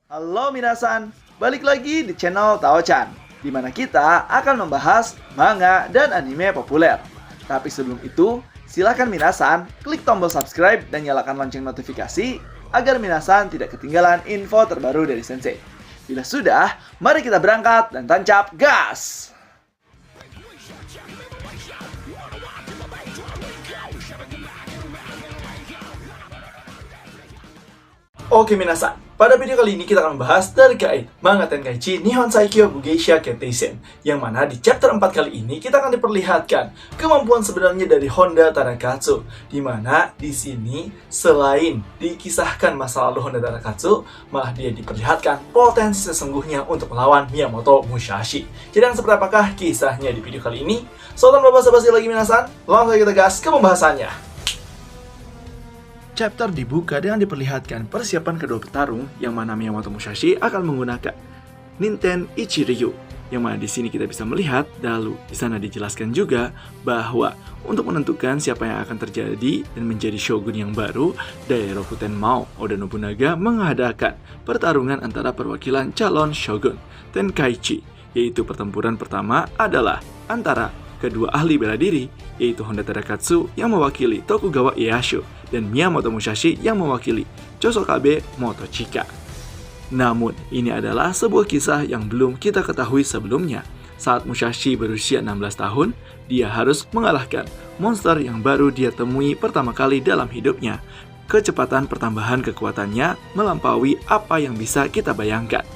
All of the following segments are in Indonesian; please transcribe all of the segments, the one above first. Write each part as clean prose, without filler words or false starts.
Halo minasan, balik lagi di channel Tao-chan, di mana kita akan membahas manga dan anime populer. Tapi sebelum itu, silakan minasan klik tombol subscribe dan nyalakan lonceng notifikasi agar minasan tidak ketinggalan info terbaru dari Sensei. Bila sudah, mari kita berangkat dan tancap gas! Oke minasan, pada video kali ini kita akan membahas dari Guide Manga Tenkaichi Nihon Saikyo Bugeisha Keteisen, yang mana di chapter 4 kali ini kita akan diperlihatkan kemampuan sebenarnya dari Honda Tadakatsu, di mana di sini selain dikisahkan masa lalu Honda Tadakatsu, malah dia diperlihatkan potensi sesungguhnya untuk melawan Miyamoto Musashi. Jadi seperti apakah kisahnya di video kali ini? So, tanpa basa-basi lagi minasan, langsung kita gas ke pembahasannya. Chapter dibuka dengan diperlihatkan persiapan kedua petarung yang mana Miyamoto Musashi akan menggunakan Ninten Ichiryu, yang mana di sini kita bisa melihat lalu di sana dijelaskan juga bahwa untuk menentukan siapa yang akan terjadi dan menjadi shogun yang baru, Dairaku Tenmao Oda Nobunaga mengadakan pertarungan antara perwakilan calon shogun Tenkaichi, yaitu pertempuran pertama adalah antara kedua ahli bela diri, yaitu Honda Tadakatsu yang mewakili Tokugawa Ieyasu dan Miyamoto Musashi yang mewakili Chosokabe Motochika. Namun, ini adalah sebuah kisah yang belum kita ketahui sebelumnya. Saat Musashi berusia 16 tahun, dia harus mengalahkan monster yang baru dia temui pertama kali dalam hidupnya. Kecepatan pertambahan kekuatannya melampaui apa yang bisa kita bayangkan.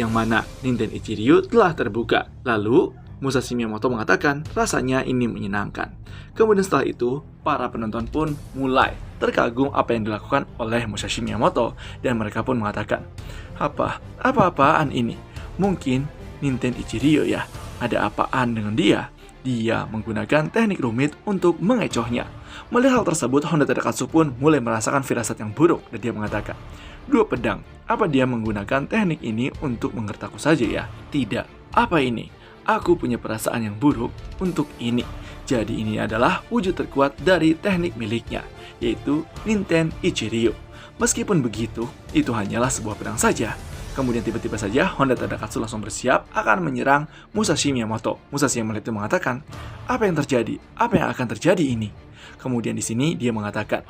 Yang mana Ninten Ichiryu telah terbuka. Lalu, Musashi Miyamoto mengatakan rasanya ini menyenangkan. Kemudian setelah itu, para penonton pun mulai terkagum apa yang dilakukan oleh Musashi Miyamoto, dan mereka pun mengatakan, apa-apaan ini? Mungkin Ninten Ichiryu ya, ada apaan dengan dia? Dia menggunakan teknik rumit untuk mengecohnya. Melihat hal tersebut, Honda Tadakatsu pun mulai merasakan firasat yang buruk, dan dia mengatakan, dua pedang, apa dia menggunakan teknik ini untuk menggertakku saja ya? Tidak, apa ini? Aku punya perasaan yang buruk untuk ini. Jadi ini adalah wujud terkuat dari teknik miliknya, yaitu Ninten Ichiryu. Meskipun begitu, itu hanyalah sebuah pedang saja. Kemudian tiba-tiba saja Honda Tadakatsu langsung bersiap akan menyerang Musashi Miyamoto. Musashi yang melihat itu mengatakan, apa yang terjadi? Apa yang akan terjadi ini? Kemudian di sini dia mengatakan,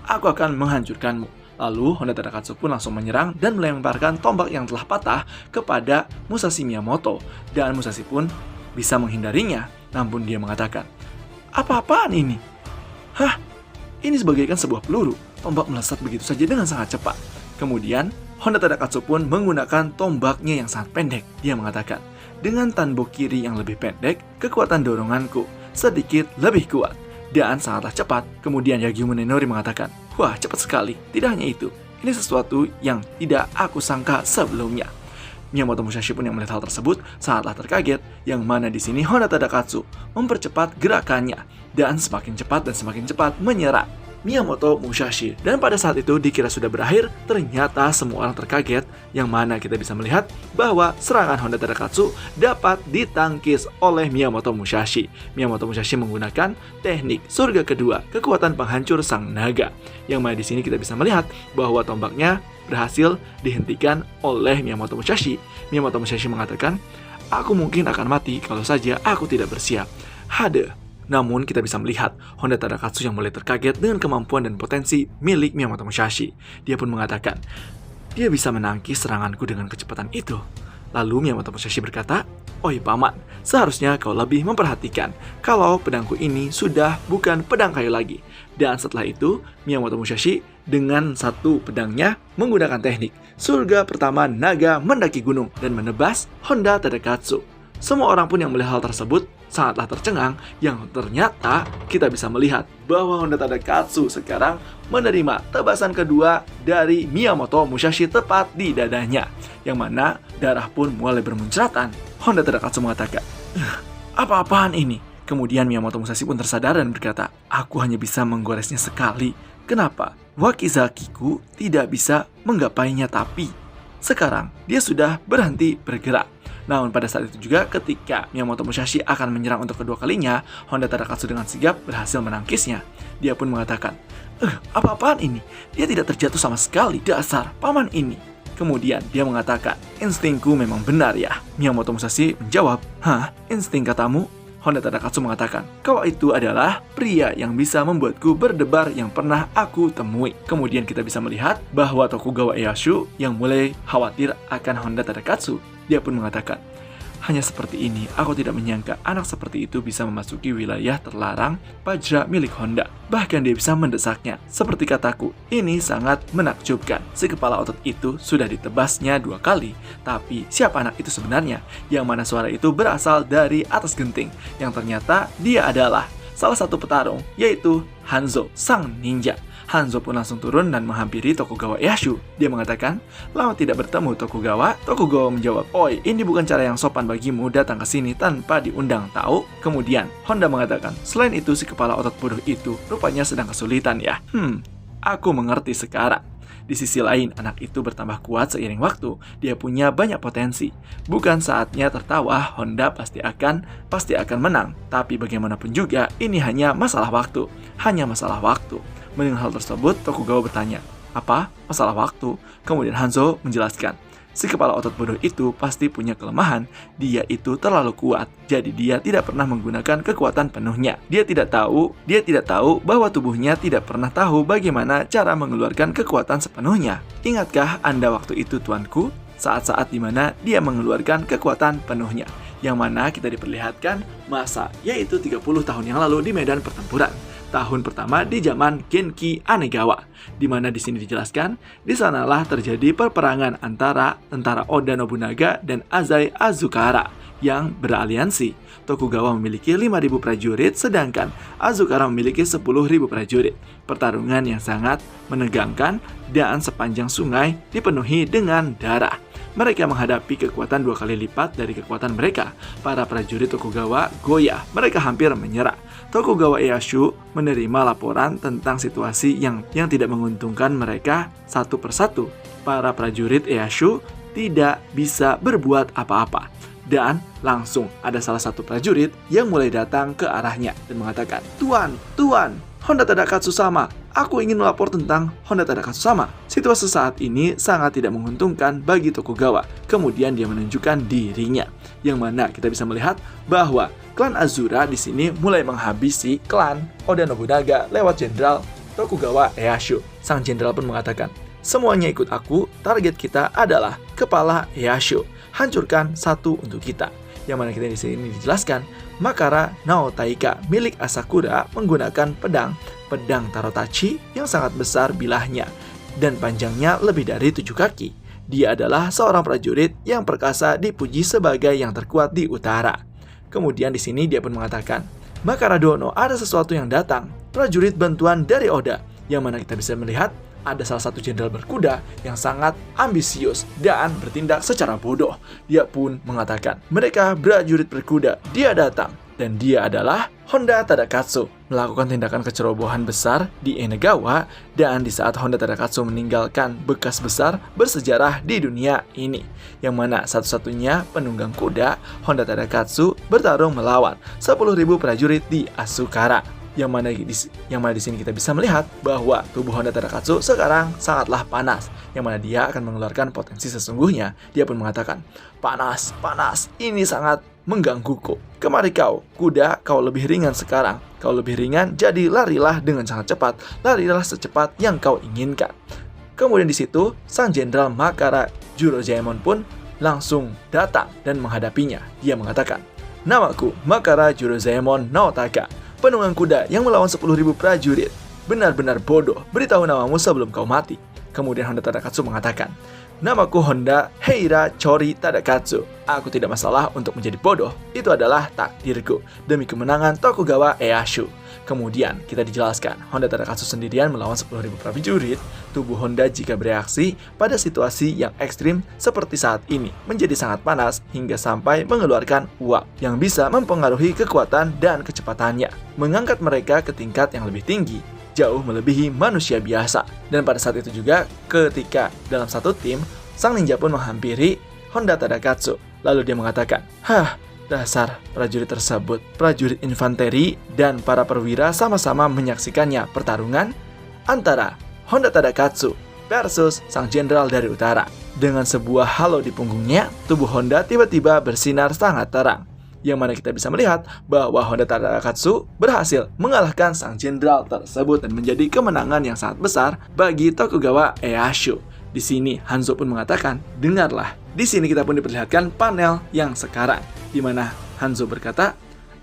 aku akan menghancurkanmu. Lalu Honda Tadakatsu pun langsung menyerang dan melemparkan tombak yang telah patah kepada Musashi Miyamoto. Dan Musashi pun bisa menghindarinya. Namun dia mengatakan, apa-apaan ini? Hah? Ini sebagaikan sebuah peluru. Tombak melesat begitu saja dengan sangat cepat. Kemudian Honda Tadakatsu pun menggunakan tombaknya yang sangat pendek. Dia mengatakan, dengan tanbo kiri yang lebih pendek, kekuatan doronganku sedikit lebih kuat dan sangatlah cepat. Kemudian Yagi Munenori mengatakan, wah, cepat sekali. Tidak hanya itu, ini sesuatu yang tidak aku sangka sebelumnya. Miyamoto Musashi pun yang melihat hal tersebut sangatlah terkaget, yang mana di sini Honda Tadakatsu mempercepat gerakannya dan semakin cepat menyerang Miyamoto Musashi. Dan pada saat itu dikira sudah berakhir, ternyata semua orang terkaget, yang mana kita bisa melihat bahwa serangan Honda Tadakatsu dapat ditangkis oleh Miyamoto Musashi. Miyamoto Musashi menggunakan teknik surga kedua, kekuatan penghancur sang naga, yang mana di sini kita bisa melihat bahwa tombaknya berhasil dihentikan oleh Miyamoto Musashi. Miyamoto Musashi mengatakan, aku mungkin akan mati kalau saja aku tidak bersiap. Namun kita bisa melihat Honda Tadakatsu yang mulai terkaget dengan kemampuan dan potensi milik Miyamoto Musashi. Dia pun mengatakan, dia bisa menangkis seranganku dengan kecepatan itu. Lalu Miyamoto Musashi berkata, oi paman, seharusnya kau lebih memperhatikan kalau pedangku ini sudah bukan pedang kayu lagi. Dan setelah itu, Miyamoto Musashi dengan satu pedangnya menggunakan teknik surga pertama naga mendaki gunung dan menebas Honda Tadakatsu. Semua orang pun yang melihat hal tersebut sangatlah tercengang, yang ternyata kita bisa melihat bahwa Honda Tadakatsu sekarang menerima tebasan kedua dari Miyamoto Musashi tepat di dadanya, yang mana darah pun mulai bermuncratan. Honda Tadakatsu mengatakan, apa-apaan ini? Kemudian Miyamoto Musashi pun tersadar dan berkata, aku hanya bisa menggoresnya sekali. Kenapa? Wakizakiku tidak bisa menggapainya, tapi sekarang dia sudah berhenti bergerak. Namun pada saat itu juga ketika Miyamoto Musashi akan menyerang untuk kedua kalinya, Honda Tadakatsu dengan sigap berhasil menangkisnya. Dia pun mengatakan, apa-apaan ini? Dia tidak terjatuh sama sekali, dasar paman ini. Kemudian dia mengatakan, instingku memang benar ya. Miyamoto Musashi menjawab, hah? Insting katamu? Honda Tadakatsu mengatakan, kau itu adalah pria yang bisa membuatku berdebar yang pernah aku temui. Kemudian kita bisa melihat bahwa Tokugawa Ieyasu yang mulai khawatir akan Honda Tadakatsu. Dia pun mengatakan, hanya seperti ini, aku tidak menyangka anak seperti itu bisa memasuki wilayah terlarang Pajra milik Honda. Bahkan dia bisa mendesaknya. Seperti kataku, ini sangat menakjubkan. Si kepala otot itu sudah ditebasnya 2 kali. Tapi siapa anak itu sebenarnya? Yang mana suara itu berasal dari atas genting. Yang ternyata dia adalah salah satu petarung, yaitu Hanzo, sang ninja. Hanzo pun langsung turun dan menghampiri Tokugawa Ieyasu. Dia mengatakan, lama tidak bertemu Tokugawa. Tokugawa menjawab, oi, ini bukan cara yang sopan bagimu datang ke sini tanpa diundang, tahu? Kemudian Honda mengatakan, selain itu si kepala otot bodoh itu rupanya sedang kesulitan ya. Aku mengerti sekarang. Di sisi lain, anak itu bertambah kuat seiring waktu. Dia punya banyak potensi. Bukan saatnya tertawa, Honda pasti akan menang. Tapi bagaimanapun juga, ini hanya masalah waktu. Hanya masalah waktu. Mendengar hal tersebut, Tokugawa bertanya, apa? Masalah waktu? Kemudian Hanzo menjelaskan, si kepala otot bodoh itu pasti punya kelemahan. Dia itu terlalu kuat, jadi dia tidak pernah menggunakan kekuatan penuhnya. Dia tidak tahu bahwa tubuhnya tidak pernah tahu bagaimana cara mengeluarkan kekuatan sepenuhnya. Ingatkah Anda waktu itu, tuanku? Saat-saat dimana dia mengeluarkan kekuatan penuhnya. Yang mana kita diperlihatkan masa, yaitu 30 tahun yang lalu di medan pertempuran. Tahun pertama di zaman Genki Anegawa, di mana di sini dijelaskan, di sanalah terjadi perperangan antara tentara Oda Nobunaga dan Azai Azukara yang beraliansi. Tokugawa memiliki 5.000 prajurit, sedangkan Azukara memiliki 10.000 prajurit. Pertarungan yang sangat menegangkan dan sepanjang sungai dipenuhi dengan darah. Mereka menghadapi kekuatan 2 kali lipat dari kekuatan mereka. Para prajurit Tokugawa goyah, mereka hampir menyerah. Tokugawa Ieyasu menerima laporan tentang situasi yang tidak menguntungkan mereka satu persatu. Para prajurit Ieyasu tidak bisa berbuat apa-apa. Dan langsung ada salah satu prajurit yang mulai datang ke arahnya dan mengatakan, Tuan, Honda Tadakatsu sama. Aku ingin melapor tentang Honda Tadakatsu sama. Situasi saat ini sangat tidak menguntungkan bagi Tokugawa. Kemudian dia menunjukkan dirinya, yang mana kita bisa melihat bahwa klan Azura di sini mulai menghabisi klan Oda Nobunaga lewat Jenderal Tokugawa Ieyasu. Sang jenderal pun mengatakan, semuanya ikut aku. Target kita adalah kepala Ieyasu. Hancurkan satu untuk kita. Yang mana kita di sini dijelaskan, Makara Nao Taika milik Asakura menggunakan pedang Tarotachi yang sangat besar bilahnya dan panjangnya lebih dari 7 kaki. Dia adalah seorang prajurit yang perkasa, dipuji sebagai yang terkuat di utara. Kemudian di sini dia pun mengatakan, Makara Dono, ada sesuatu yang datang, prajurit bantuan dari Oda. Yang mana kita bisa melihat ada salah satu jenderal berkuda yang sangat ambisius dan bertindak secara bodoh. Dia pun mengatakan, mereka prajurit berkuda, dia datang. Dan dia adalah Honda Tadakatsu, melakukan tindakan kecerobohan besar di Enegawa. Dan di saat Honda Tadakatsu meninggalkan bekas besar bersejarah di dunia ini, yang mana satu-satunya penunggang kuda, Honda Tadakatsu bertarung melawan 10.000 prajurit di Asukara. Yang mana di sini kita bisa melihat bahwa tubuh Honda Tadakatsu sekarang sangatlah panas, yang mana dia akan mengeluarkan potensi sesungguhnya. Dia pun mengatakan, panas, ini sangat menggangguku. Kemari kau, kuda, kau lebih ringan sekarang. Kau lebih ringan, jadi larilah dengan sangat cepat. Larilah secepat yang kau inginkan. Kemudian di situ, sang jenderal Makara Jurojaemon pun langsung datang dan menghadapinya. Dia mengatakan, namaku Makara Jurojaemon Naotaka, penunggang kuda yang melawan 10.000 prajurit. Benar-benar bodoh, beritahu namamu sebelum kau mati. Kemudian Honda Tadakatsu mengatakan, namaku Honda Heira Chori Tadakatsu. Aku tidak masalah untuk menjadi bodoh. Itu adalah takdirku demi kemenangan Tokugawa Ieyasu. Kemudian kita dijelaskan, Honda Tadakatsu sendirian melawan 10.000 prajurit. Tubuh Honda jika bereaksi pada situasi yang ekstrim seperti saat ini menjadi sangat panas hingga sampai mengeluarkan uap yang bisa mempengaruhi kekuatan dan kecepatannya, mengangkat mereka ke tingkat yang lebih tinggi, jauh melebihi manusia biasa. Dan pada saat itu juga, ketika dalam satu tim, sang ninja pun menghampiri Honda Tadakatsu. Lalu dia mengatakan, dasar prajurit tersebut, prajurit infanteri dan para perwira sama-sama menyaksikannya pertarungan antara Honda Tadakatsu versus sang jenderal dari utara. Dengan sebuah halo di punggungnya, tubuh Honda tiba-tiba bersinar sangat terang. Yang mana kita bisa melihat bahwa Honda Tadakatsu berhasil mengalahkan sang jenderal tersebut dan menjadi kemenangan yang sangat besar bagi Tokugawa Ieyasu. Di sini Hanzo pun mengatakan, dengarlah. Di sini kita pun diperlihatkan panel yang sekarang, di mana Hanzo berkata,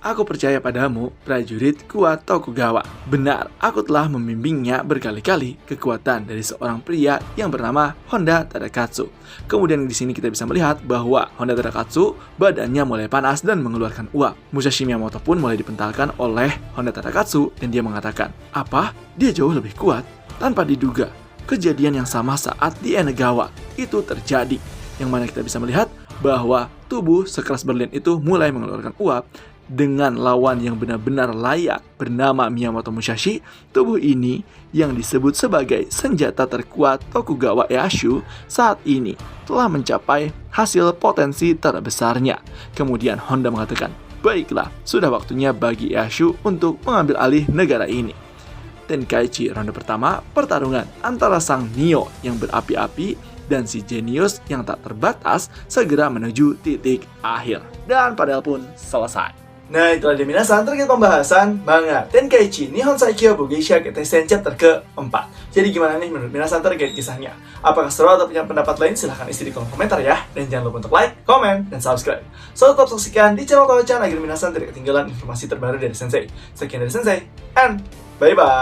aku percaya padamu, prajurit kuat Tokugawa. Benar, aku telah membimbingnya berkali-kali kekuatan dari seorang pria yang bernama Honda Tadakatsu. Kemudian di sini kita bisa melihat bahwa Honda Tadakatsu badannya mulai panas dan mengeluarkan uap. Musashi Miyamoto pun mulai dipentalkan oleh Honda Tadakatsu dan dia mengatakan, apa? Dia jauh lebih kuat? Tanpa diduga, kejadian yang sama saat di Enegawa itu terjadi. Yang mana kita bisa melihat bahwa tubuh sekelas berlian itu mulai mengeluarkan uap. Dengan lawan yang benar-benar layak bernama Miyamoto Musashi, tubuh ini yang disebut sebagai senjata terkuat Tokugawa Ieyasu saat ini telah mencapai hasil potensi terbesarnya. Kemudian Honda mengatakan, baiklah, sudah waktunya bagi Ieyasu untuk mengambil alih negara ini. Tenkaichi ronde pertama, pertarungan antara sang Nio yang berapi-api dan si Genius yang tak terbatas segera menuju titik akhir. Dan padahal pun selesai. Nah, itulah dia minasan terkait pembahasan manga Tenkaichi Nihon Saikyo Bugeisha Keteisen chapter ke-4. Jadi gimana nih menurut minasan terkait kisahnya? Apakah seru atau punya pendapat lain? Silahkan isi di kolom komentar ya. Dan jangan lupa untuk like, komen, dan subscribe. So, tetap saksikan di channel Tawa-chan agar minasan tidak ketinggalan informasi terbaru dari Sensei. Sekian dari Sensei, and bye-bye!